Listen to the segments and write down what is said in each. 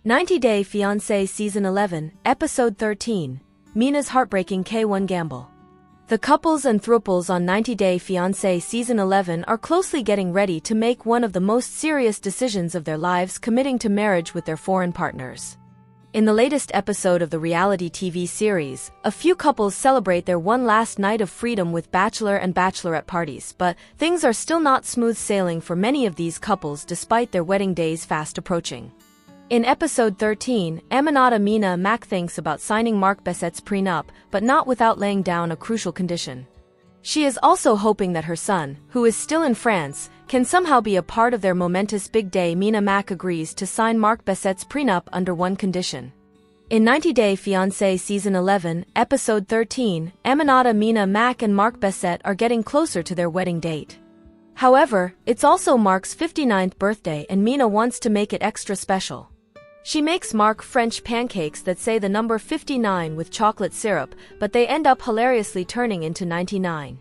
90 Day Fiancé Season 11, Episode 13, Mina's heartbreaking K-1 gamble. The couples and thruples on 90 Day Fiancé Season 11 are closely getting ready to make one of the most serious decisions of their lives, committing to marriage with their foreign partners. In the latest episode of the reality TV series, a few couples celebrate their one last night of freedom with bachelor and bachelorette parties, but things are still not smooth sailing for many of these couples despite their wedding days fast approaching. In episode 13, Aminata Mina Mac thinks about signing Mark Bessette's prenup, but not without laying down a crucial condition. She is also hoping that her son, who is still in France, can somehow be a part of their momentous big day. Mina Mac agrees to sign Mark Bessette's prenup under one condition. In 90 Day Fiancé Season 11, Episode 13, Aminata Mina Mac and Mark Bessette are getting closer to their wedding date. However, it's also Mark's 59th birthday and Mina wants to make it extra special. She makes Mark French pancakes that say the number 59 with chocolate syrup, but they end up hilariously turning into 99.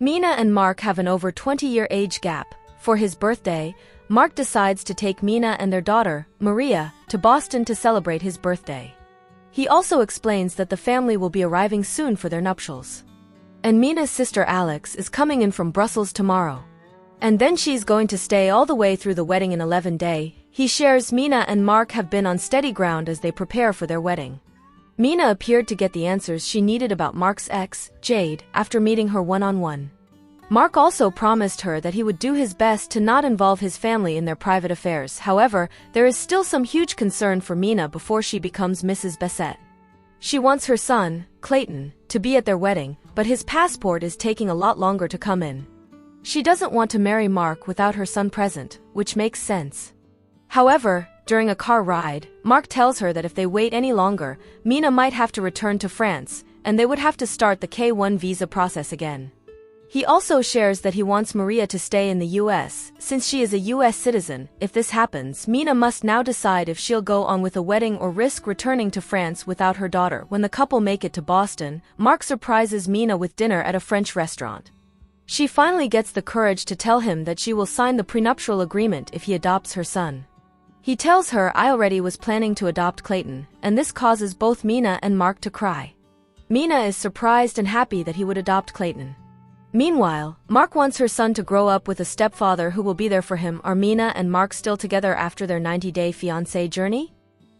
Mina and Mark have an over 20-year age gap. For his birthday, Mark decides to take Mina and their daughter, Maria, to Boston to celebrate his birthday. He also explains that the family will be arriving soon for their nuptials. And Mina's sister Alex is coming in from Brussels tomorrow. And then she's going to stay all the way through the wedding in 11 Day. He shares Mina and Mark have been on steady ground as they prepare for their wedding. Mina appeared to get the answers she needed about Mark's ex, Jade, after meeting her one-on-one. Mark also promised her that he would do his best to not involve his family in their private affairs. However, there is still some huge concern for Mina before she becomes Mrs. Bessette. She wants her son, Clayton, to be at their wedding, but his passport is taking a lot longer to come in. She doesn't want to marry Mark without her son present, which makes sense. However, during a car ride, Mark tells her that if they wait any longer, Mina might have to return to France, and they would have to start the K-1 visa process again. He also shares that he wants Maria to stay in the US, since she is a US citizen. If this happens, Mina must now decide if she'll go on with a wedding or risk returning to France without her daughter. When the couple make it to Boston, Mark surprises Mina with dinner at a French restaurant. She finally gets the courage to tell him that she will sign the prenuptial agreement if he adopts her son. He tells her, "I already was planning to adopt Clayton," and this causes both Mina and Mark to cry. Mina is surprised and happy that he would adopt Clayton. Meanwhile, Mark wants her son to grow up with a stepfather who will be there for him. Are Mina and Mark still together after their 90-day fiancé journey?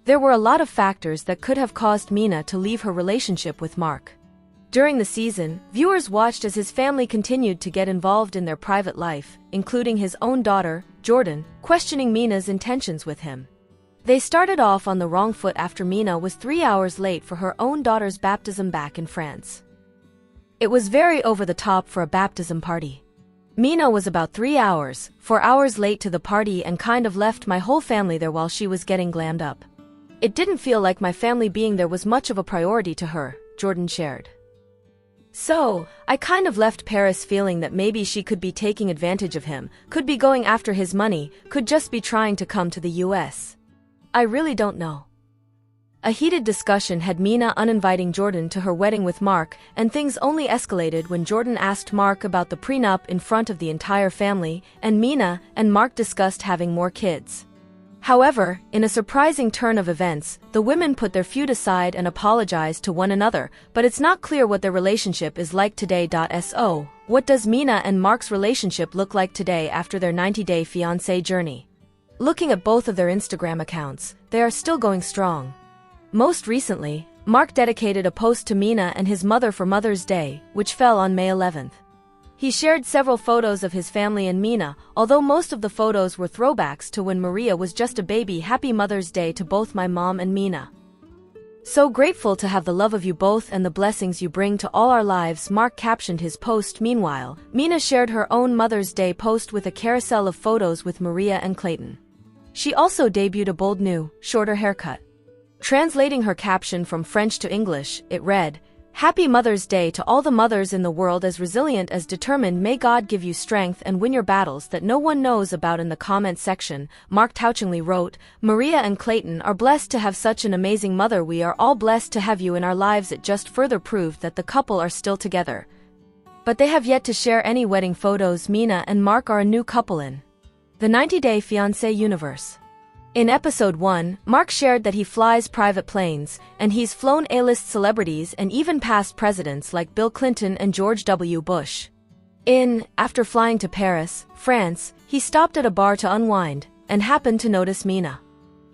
There were a lot of factors that could have caused Mina to leave her relationship with Mark. During the season, viewers watched as his family continued to get involved in their private life, including his own daughter, Jordan, questioning Mina's intentions with him. They started off on the wrong foot after Mina was 3 hours late for her own daughter's baptism back in France. It was very over the top for a baptism party. Mina was about 3 hours, 4 hours late to the party and kind of left my whole family there while she was getting glammed up. It didn't feel like my family being there was much of a priority to her, Jordan shared. So, I kind of left Paris feeling that maybe she could be taking advantage of him, could be going after his money, could just be trying to come to the US. I really don't know. A heated discussion had Mina uninviting Jordan to her wedding with Mark, and things only escalated when Jordan asked Mark about the prenup in front of the entire family, and Mina and Mark discussed having more kids. However, in a surprising turn of events, the women put their feud aside and apologized to one another, but it's not clear what their relationship is like today. So, what does Mina and Mark's relationship look like today after their 90-day fiancé journey? Looking at both of their Instagram accounts, they are still going strong. Most recently, Mark dedicated a post to Mina and his mother for Mother's Day, which fell on May 11th. He shared several photos of his family and Mina, although most of the photos were throwbacks to when Maria was just a baby. Happy Mother's Day to both my mom and Mina. So grateful to have the love of you both and the blessings you bring to all our lives, Mark captioned his post. Meanwhile, Mina shared her own Mother's Day post with a carousel of photos with Maria and Clayton. She also debuted a bold new, shorter haircut. Translating her caption from French to English, it read, "Happy Mother's Day to all the mothers in the world, as resilient as determined. May God give you strength and win your battles that no one knows about." In the comment section, Mark touchingly wrote, "Maria and Clayton are blessed to have such an amazing mother. We are all blessed to have you in our lives." It just further proved that the couple are still together. But they have yet to share any wedding photos. Mina and Mark are a new couple in the 90 Day Fiancé universe. In episode 1, Mark shared that he flies private planes, and he's flown A-list celebrities and even past presidents like Bill Clinton and George W. Bush. After flying to Paris, France, he stopped at a bar to unwind, and happened to notice Mina.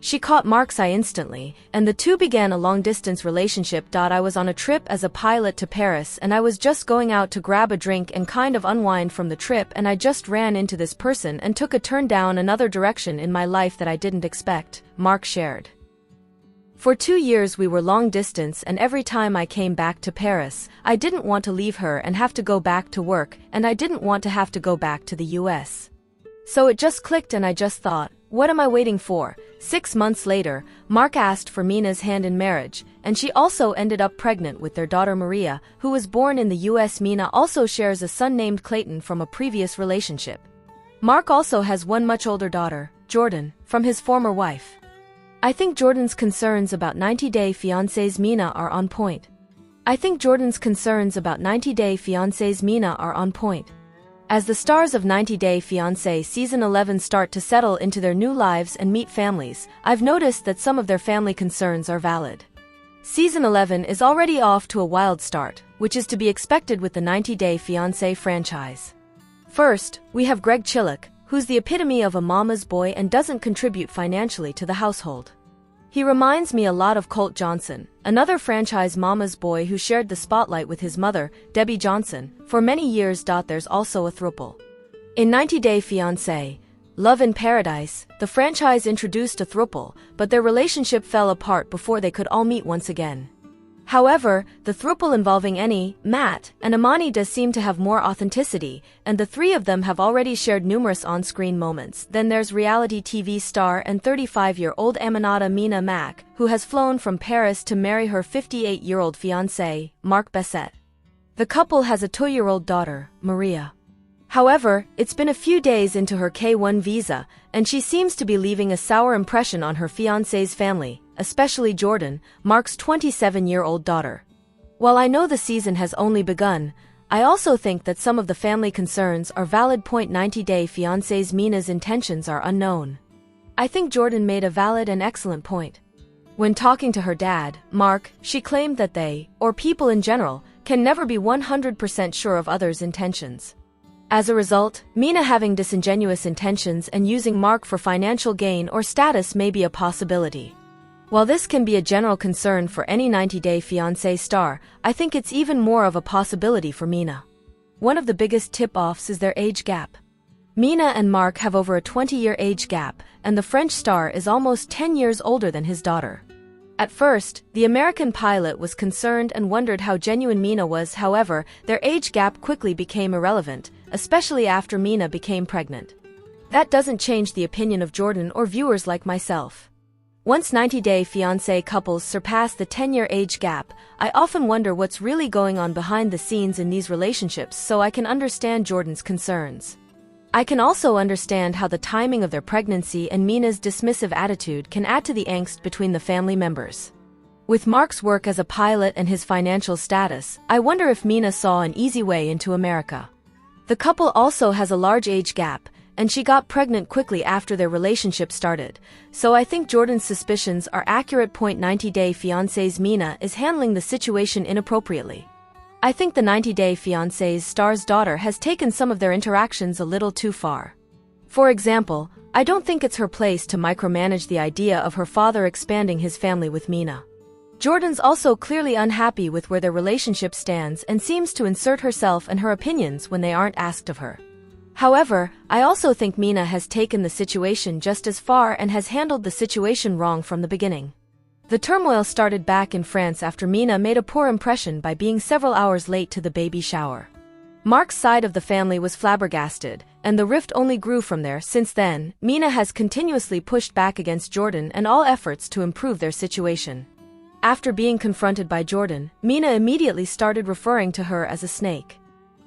She caught Mark's eye instantly, and the two began a long-distance relationship. I was on a trip as a pilot to Paris, and I was just going out to grab a drink and kind of unwind from the trip, and I just ran into this person and took a turn down another direction in my life that I didn't expect, Mark shared. For 2 years we were long distance, and every time I came back to Paris, I didn't want to leave her and have to go back to work, and I didn't want to have to go back to the US. So it just clicked, and I just thought, what am I waiting for? 6 months later, Mark asked for Mina's hand in marriage, and she also ended up pregnant with their daughter Maria, who was born in the US. Mina also shares a son named Clayton from a previous relationship. Mark also has one much older daughter, Jordan, from his former wife. I think Jordan's concerns about 90-day fiancés Mina are on point. Mina are on point. As the stars of 90-Day Fiancé Season 11 start to settle into their new lives and meet families, I've noticed that some of their family concerns are valid. Season 11 is already off to a wild start, which is to be expected with the 90-Day Fiancé franchise. First, we have Greg Chillick, who's the epitome of a mama's boy and doesn't contribute financially to the household. He reminds me a lot of Colt Johnson, another franchise mama's boy who shared the spotlight with his mother, Debbie Johnson, for many years. There's also a throuple. In 90-Day Fiancé, Love in Paradise, the franchise introduced a throuple, but their relationship fell apart before they could all meet once again. However, the throuple involving Annie, Matt, and Imani does seem to have more authenticity, and the three of them have already shared numerous on-screen moments. Then there's reality TV star and 35-year-old Aminata Mina Mack, who has flown from Paris to marry her 58-year-old fiancé, Mark Bessette. The couple has a 2-year-old daughter, Maria. However, it's been a few days into her K-1 visa, and she seems to be leaving a sour impression on her fiancé's family, especially Jordan, Mark's 27-year-old daughter. While I know the season has only begun, I also think that some of the family concerns are valid. 90-Day Fiancé's Mina's intentions are unknown. I think Jordan made a valid and excellent point. When talking to her dad, Mark, she claimed that they, or people in general, can never be 100% sure of others' intentions. As a result, Mina having disingenuous intentions and using Mark for financial gain or status may be a possibility. While this can be a general concern for any 90-Day Fiancé star, I think it's even more of a possibility for Mina. One of the biggest tip-offs is their age gap. Mina and Mark have over a 20-year age gap, and the French star is almost 10 years older than his daughter. At first, the American pilot was concerned and wondered how genuine Mina was. However, their age gap quickly became irrelevant, especially after Mina became pregnant. That doesn't change the opinion of Jordan or viewers like myself. Once 90-Day Fiancé couples surpass the 10-year age gap, I often wonder what's really going on behind the scenes in these relationships, so I can understand Jordan's concerns. I can also understand how the timing of their pregnancy and Mina's dismissive attitude can add to the angst between the family members. With Mark's work as a pilot and his financial status, I wonder if Mina saw an easy way into America. The couple also has a large age gap, and she got pregnant quickly after their relationship started, so I think Jordan's suspicions are accurate. 90-Day Fiancé's Mina is handling the situation inappropriately. I think the 90-Day Fiancé's star's daughter has taken some of their interactions a little too far. For example, I don't think it's her place to micromanage the idea of her father expanding his family with Mina. Jordan's also clearly unhappy with where their relationship stands and seems to insert herself and her opinions when they aren't asked of her. However, I also think Mina has taken the situation just as far and has handled the situation wrong from the beginning. The turmoil started back in France after Mina made a poor impression by being several hours late to the baby shower. Mark's side of the family was flabbergasted, and the rift only grew from there. Since then, Mina has continuously pushed back against Jordan and all efforts to improve their situation. After being confronted by Jordan, Mina immediately started referring to her as a snake.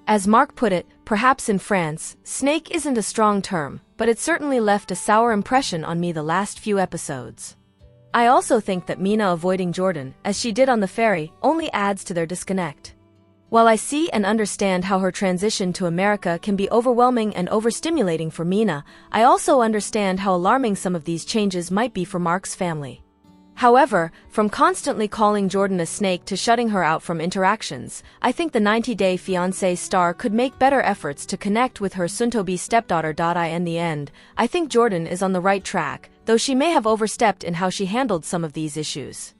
As Mark put it, perhaps in France, snake isn't a strong term, but it certainly left a sour impression on me the last few episodes. I also think that Mina avoiding Jordan, as she did on the ferry, only adds to their disconnect. While I see and understand how her transition to America can be overwhelming and overstimulating for Mina, I also understand how alarming some of these changes might be for Mark's family. However, from constantly calling Jordan a snake to shutting her out from interactions, I think the 90-Day Fiancé star could make better efforts to connect with her soon-to-be stepdaughter. In the end, I think Jordan is on the right track, though she may have overstepped in how she handled some of these issues.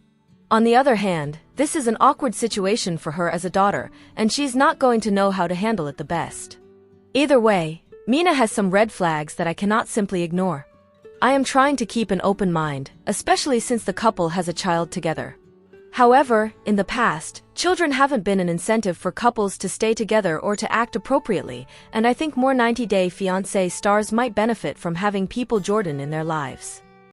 On the other hand, this is an awkward situation for her as a daughter, and she's not going to know how to handle it the best. Either way, Mina has some red flags that I cannot simply ignore. I am trying to keep an open mind, especially since the couple has a child together. However, in the past, children haven't been an incentive for couples to stay together or to act appropriately, and I think more 90-Day Fiancé stars might benefit from having people Jordan in their lives.